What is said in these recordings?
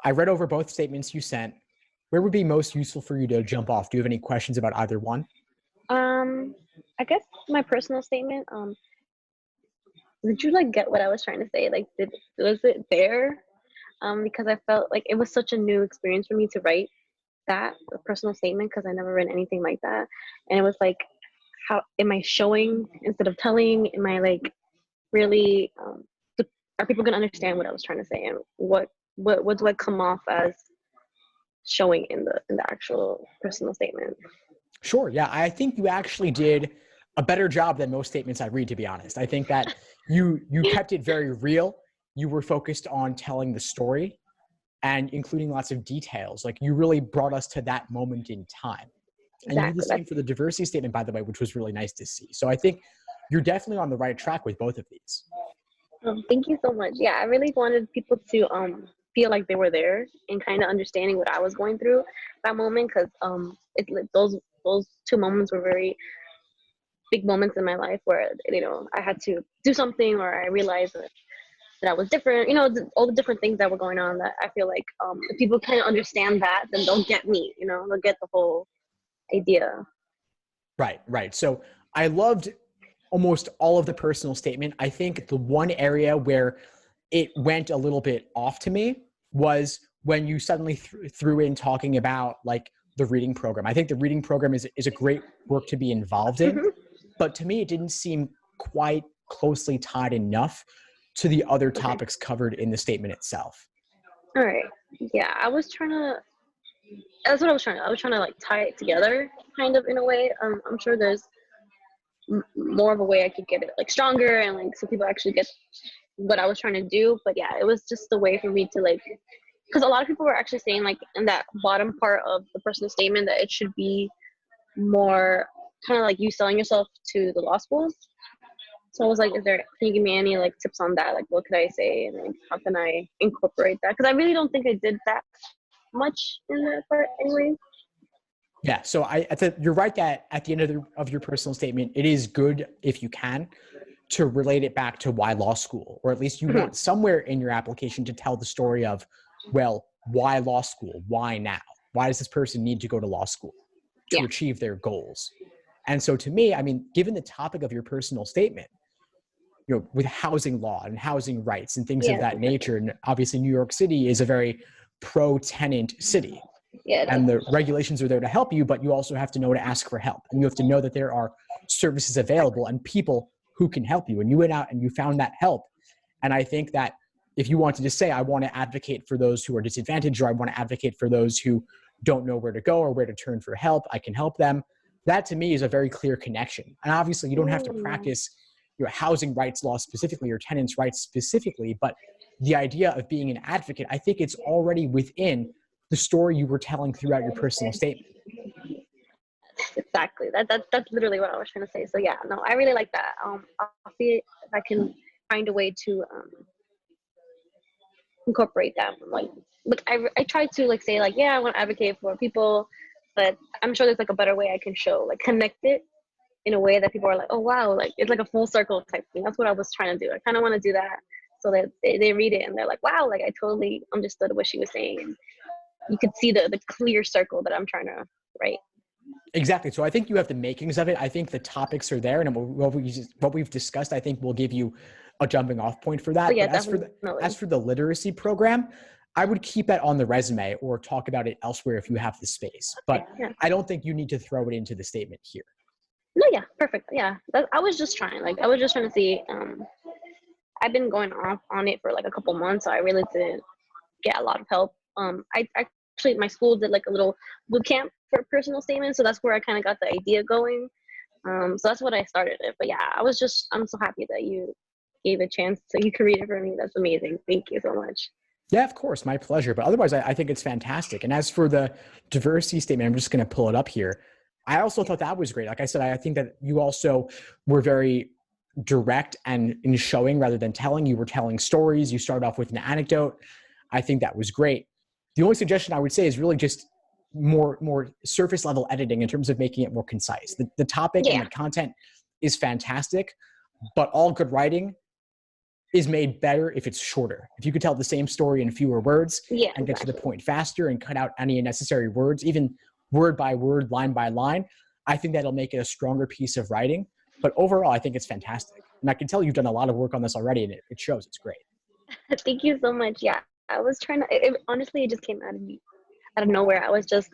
I read over both statements you sent. Where would be most useful for you to jump off? Do you have any questions about either one? Um, I guess my personal statement. Did you like get what I was trying to say? Like, was it there? Because I felt like it was such a new experience for me to write that a personal statement because I never read anything like that, and it was like, how am I showing instead of telling? Am I like really? Are people gonna understand what I was trying to say, and what do I come off as showing in the actual personal statement? Sure. Yeah, I think you actually did a better job than most statements I read, to be honest. I think that you kept it very real. You were focused on telling the story and including lots of details. Like you really brought us to that moment in time. And you did the Exactly. same for the diversity statement, by the way, which was really nice to see. So I think you're definitely on the right track with both of these. Thank you so much. Yeah, I really wanted people to feel like they were there and kind of understanding what I was going through that moment because those two moments were very big moments in my life where I had to do something or I realized that I was different. All the different things that were going on that I feel like if people kind of understand that, then they'll get me. They'll get the whole idea. Right, right. So I loved almost all of the personal statement. I think the one area where it went a little bit off to me was when you suddenly threw in talking about like the reading program. I think the reading program is a great work to be involved in, Hmm. but to me, it didn't seem quite closely tied enough to the other Okay. topics covered in the statement itself. All right. Yeah, I was trying to. That's what I was trying to. I was trying to like tie it together, kind of in a way. I'm sure there's more of a way I could get it like stronger and like so people actually get what I was trying to do. But yeah, it was just a way for me to like because a lot of people were actually saying like in that bottom part of the personal statement that it should be more kind of like you selling yourself to the law schools. So I was like, can you give me any like tips on that? Like, what could I say and like, how can I incorporate that? Because I really don't think I did that much in that part, anyway. Yeah, so you're right that at the end of your personal statement, it is good if you can to relate it back to why law school, or at least you Mhm. want somewhere in your application to tell the story of, well, why law school? Why now? Why does this person need to go to law school to Yeah. achieve their goals? And so to me, I mean, given the topic of your personal statement, with housing law and housing rights and things of Yeah. that nature, and obviously New York City is a very pro-tenant city, Yeah. and the regulations are there to help you, but you also have to know to ask for help. And you have to know that there are services available and people who can help you. And you went out and you found that help. And I think that if you wanted to say, I want to advocate for those who are disadvantaged, or I want to advocate for those who don't know where to go or where to turn for help, I can help them. That to me is a very clear connection. And obviously you don't have to Mm. practice your housing rights law specifically or tenants' rights specifically, but the idea of being an advocate, I think it's already within the story you were telling throughout your personal statement. Exactly. That's literally what I was trying to say. So yeah, no, I really like that. I'll see if I can find a way to incorporate that. Like I try to like say like yeah, I want to advocate for people, but I'm sure there's like a better way I can show like connect it in a way that people are like, oh wow, like it's like a full circle type thing. That's what I was trying to do. I kind of want to do that so that they read it and they're like, wow, like I totally understood what she was saying. And you could see the clear circle that I'm trying to write. Exactly. So I think you have the makings of it. I think the topics are there, and what we've discussed, I think, will give you a jumping off point for Oh that. yeah, But definitely. as for the literacy program, I would keep that on the resume or talk about it elsewhere if you have the space. Okay, But yeah. I don't think you need to throw it into the statement here. No, yeah, perfect. Yeah, I was just trying. Like I was just trying to see. I've been going off on it for like a couple months, so I really didn't get a lot of help. I actually my school did like a little boot camp for personal statements, so that's where I kind of got the idea going. So that's what I started it. But yeah, I'm so happy that you gave a chance so you could read it for me. That's amazing. Thank you so much. Yeah, of course, my pleasure. But otherwise, I think it's fantastic. And as for the diversity statement, I'm just going to pull it up here. I also thought that was great. Like I said, I think that you also were very direct and in showing rather than telling. You were telling stories. You started off with an anecdote. I think that was great. The only suggestion I would say is really just more surface level editing in terms of making it more concise. The topic and Yeah. the content is fantastic, but all good writing is made better if it's shorter. If you could tell the same story in fewer words Yeah, and get to the exactly. point faster and cut out any unnecessary words, even word by word, line by line, I think that'll make it a stronger piece of writing. But overall, I think it's fantastic. And I can tell you've done a lot of work on this already, and it shows. It's great. Thank you so much. Yeah, I was trying to. Honestly, it just came out of me, out of nowhere. I was just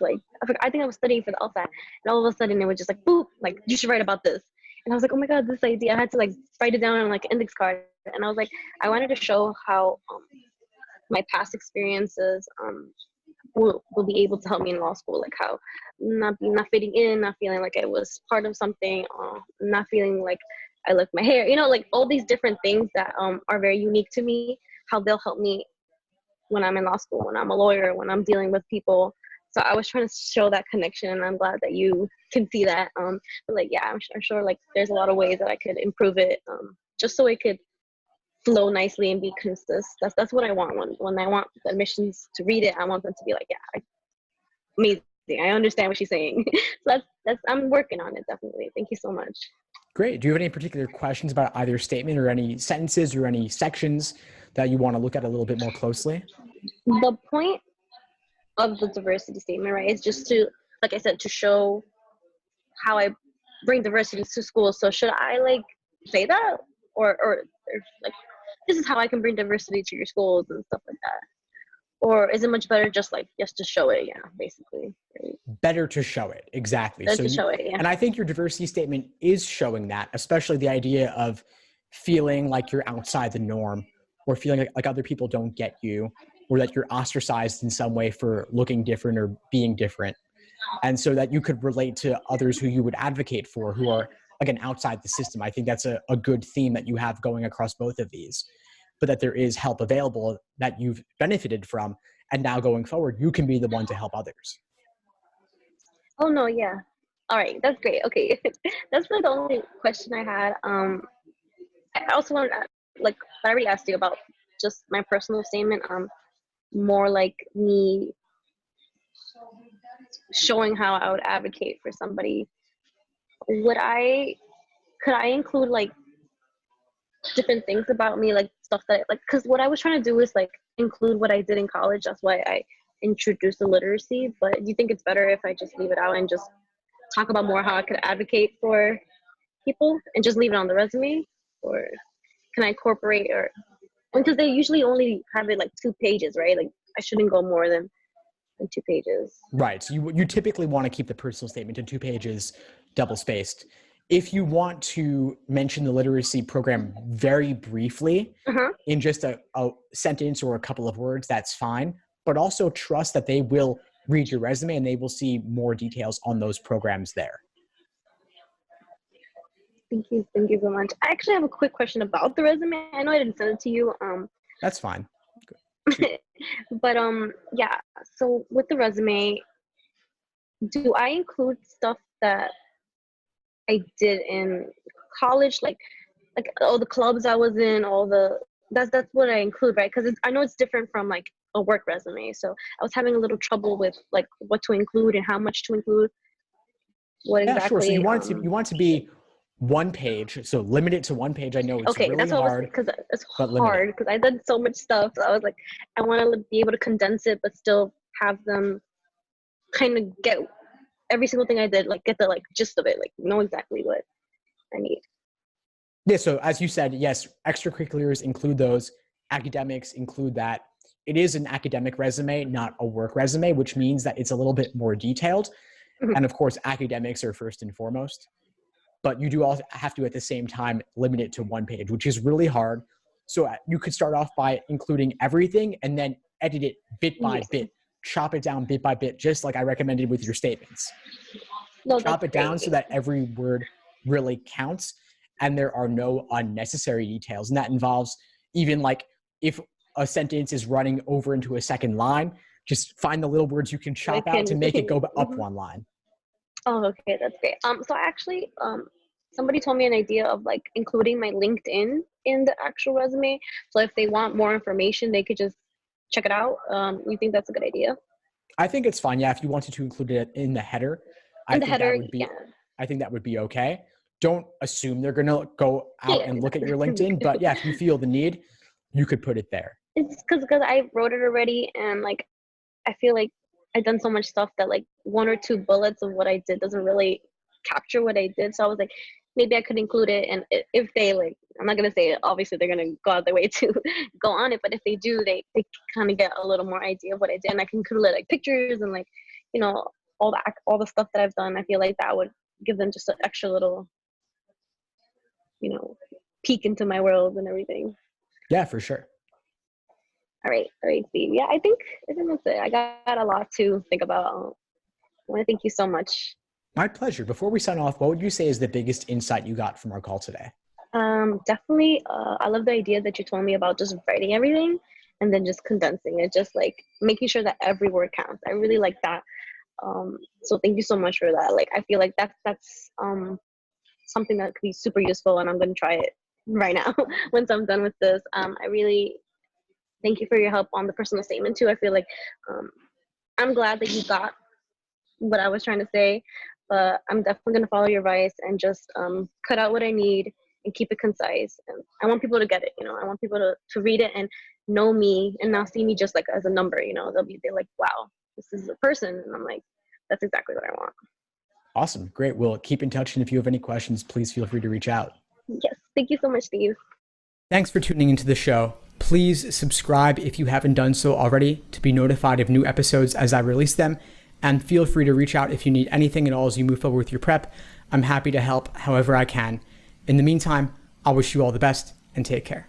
like, I think I was studying for the LSAT, and all of a sudden it was just like, boop, like you should write about this. And I was like, oh my god, this idea. I had to like write it down on like an index card, and I was like, I wanted to show how my past experiences will be able to help me in law school, like how not fitting in, not feeling like I was part of something, not feeling like I left my hair, like all these different things that are very unique to me, how they'll help me when I'm in law school, when I'm a lawyer, when I'm dealing with people. So I was trying to show that connection, and I'm glad that you can see that. But like, yeah, I'm sure like there's a lot of ways that I could improve it, just so it could flow nicely and be consistent. That's what I want when I want the admissions to read it. I want them to be like, yeah, amazing. I understand what she's saying. So that's I'm working on it, definitely. Thank you so much. Great. Do you have any particular questions about either statement or any sentences or any sections that you want to look at a little bit more closely? The point of the diversity statement, right, is just to, like I said, to show how I bring diversity to school. So should I like say that, or like, this is how I can bring diversity to your schools and stuff like that? Or is it much better just to show it? Yeah, basically. Right? Better to show it. Exactly. Better So to show it. Yeah. and I think your diversity statement is showing that, especially the idea of feeling like you're outside the norm or feeling like other people don't get you or that you're ostracized in some way for looking different or being different. And so that you could relate to others who you would advocate for who are, again, outside the system. I think that's a good theme that you have going across both of these, but that there is help available that you've benefited from. And now going forward, you can be the one to help others. Oh no, yeah. All right, that's great. Okay, that's really the only question I had. I also wanted to, like, I already asked you about just my personal statement. More like me showing how I would advocate for somebody. Would I could I include like different things about me, like stuff that like, because what I was trying to do is like include what I did in college. That's why I introduced the literacy. But do you think it's better if I just leave it out and just talk about more how I could advocate for people and just leave it on the resume, or can I incorporate, or because they usually only have it like 2 pages, right? Like I shouldn't go more than 2 pages. Right. So you typically want to keep the personal statement to 2 pages, double spaced. If you want to mention the literacy program very briefly Uh-huh. in just a sentence or a couple of words, that's fine. But also trust that they will read your resume and they will see more details on those programs there. Thank you so much. I actually have a quick question about the resume. I know I didn't send it to you. That's fine. Shoot. But yeah. So with the resume, do I include stuff that I did in college, like all the clubs I was in, all the that's what I include, right? Because I know it's different from like a work resume. So I was having a little trouble with like what to include and how much to include. What Yeah, sure. So exactly? you want to be one page. So limit it to one page. I know it's Okay, really that's what I was, hard, because it's but limit it. hard because I did so much stuff. So I was like, I want to be able to condense it, but still have them kind of get every single thing I did, like get the like gist of it, like know exactly what I need. Yeah, so as you said, yes, extracurriculars include those, academics include that. It is an academic resume, not a work resume, which means that it's a little bit more detailed. Mhm. And of course, academics are first and foremost. But you do also have to, at the same time, limit it to one page, which is really hard. So you could start off by including everything and then edit it bit by Yes. bit, chop it down bit by bit, just like I recommended with your statements. No, Chop that's it down great. so that every word really counts and there are no unnecessary details. And that involves even like if a sentence is running over into a second line, just find the little words you can So I chop out to can. make it go up Mhm. one line. Oh, okay, that's great. So actually, somebody told me an idea of like including my LinkedIn in the actual resume. So if they want more information, they could just check it out. You think that's a good idea? I think it's fine. Yeah, if you wanted to include it in the header, In I the think that header, would be yeah. I think that would be okay. don't assume they're going to go out Yeah, and look at your LinkedIn, but yeah, if you feel the need, you could put it there. it's because I wrote it already, and like I feel like I've done so much stuff that like one or two bullets of what I did doesn't really capture what I did. So I was like, maybe I could include it. And if they like, I'm not gonna say it, obviously they're gonna go out their way to go on it, but if they do, they kind of get a little more idea of what I did, and I can include like pictures and like, you know, all the stuff that I've done. I feel like that would give them just an extra little, you know, peek into my world and everything. Yeah, for sure. All right, Steve. Yeah, I think that's it. I got a lot to think about. I want to thank you so much. My pleasure. Before we sign off, what would you say is the biggest insight you got from our call today? Definitely. I love the idea that you told me about just writing everything and then just condensing it, just like making sure that every word counts. I really like that. So thank you so much for that. Like, I feel like that's something that could be super useful, and I'm gonna try it right now once I'm done with this. I really thank you for your help on the personal statement too. I feel like I'm glad that you got what I was trying to say, but I'm definitely going to follow your advice and just cut out what I need and keep it concise. And I want people to get it, you know, I want people to read it and know me and not see me just like as a number, you know, they're like, wow, this is a person. And I'm like, that's exactly what I want. Awesome. Great. We'll keep in touch. And if you have any questions, please feel free to reach out. Yes. Thank you so much, Steve. Thanks for tuning into the show. Please subscribe if you haven't done so already to be notified of new episodes as I release them. And feel free to reach out if you need anything at all as you move forward with your prep. I'm happy to help however I can. In the meantime, I'll wish you all the best and take care.